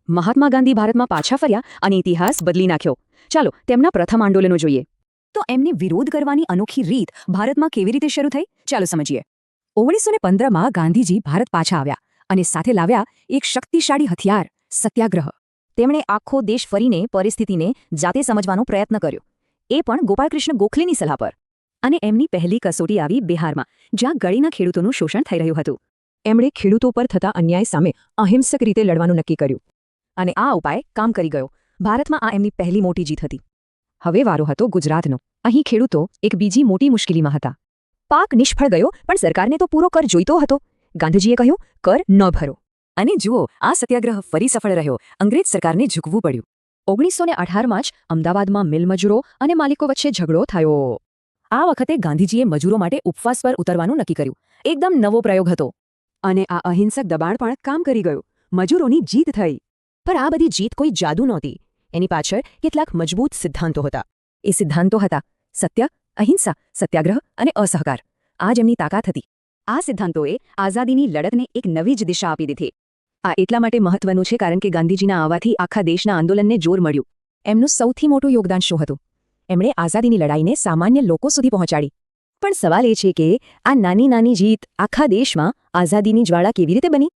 મહાત્મા ગાંધી ભારતમાં પાછા ફર્યા અને ઇતિહાસ બદલી નાખ્યો. ચાલો તેમના પ્રથમ આંદોલનો જોઈએ. તો એમની વિરોધ કરવાની અનોખી રીત ભારતમાં કેવી રીતે શરૂ થઈ, ચાલો સમજીએ. 1915માં ગાંધીજી ભારત પાછા આવ્યા અને સાથે લાવ્યા એક શક્તિશાળી હથિયાર, સત્યાગ્રહ. તેમણે આખો દેશ ફરીને પરિસ્થિતિને જાતે સમજવાનો પ્રયત્ન કર્યો, એ પણ ગોપાલકૃષ્ણ ગોખલેની સલાહ પર. અને એમની પહેલી કસોટી આવી બિહારમાં, જ્યાં ગળીના ખેડૂતોનું શોષણ થઈ રહ્યું હતું. એમણે ખેડૂતો પર થતા અન્યાય સામે અહિંસક રીતે લડવાનું નક્કી કર્યું. અને આ ઉપાય કામ કરી ગયો. ભારતમાં આ એમની પહેલી મોટી જીત હતી. હવે વારો હતો ગુજરાતનો. અહીં ખેડૂતો એક બીજી મોટી મુશ્કેલીમાં હતા. પાક નિષ્ફળ ગયો, પણ સરકારને તો પૂરો કર જોઈતો હતો. ગાંધીજીએ કહ્યું, કર ન ભરો. અને જુઓ, આ સત્યાગ્રહ ફરી સફળ રહ્યો. અંગ્રેજ સરકારને ઝૂકવું પડ્યું. 1918માં જ અમદાવાદમાં મિલ મજૂરો અને માલિકો વચ્ચે ઝઘડો થયો. આ વખતે ગાંધીજીએ મજૂરો માટે ઉપવાસ પર ઉતરવાનું નક્કી કર્યું. એકદમ નવો પ્રયોગ હતો. અને આ અહિંસક દબાણ પણ કામ કરી ગયું. મજૂરોની જીત થઈ. પણ આ બધી જીત કોઈ જાદુ નહોતી. એની પાછળ કેટલાક મજબૂત સિદ્ધાંતો હતા. એ સિદ્ધાંતો હતા સત્ય, અહિંસા, સત્યાગ્રહ અને અસહકાર. આ જ એમની તાકાત હતી. આ સિદ્ધાંતોએ આઝાદીની લડતને એક નવી જ દિશા આપી દીધી. આ એટલા માટે મહત્વનું છે કારણ કે ગાંધીજીના આવવાથી આખા દેશના આંદોલનને જોર મળ્યું. એમનું સૌથી મોટું યોગદાન શું હતું? એમણે આઝાદીની લડાઈને સામાન્ય લોકો સુધી પહોંચાડી. પણ સવાલ એ છે કે આ નાની નાની જીત આખા દેશમાં આઝાદીની જ્વાળા કેવી રીતે બની?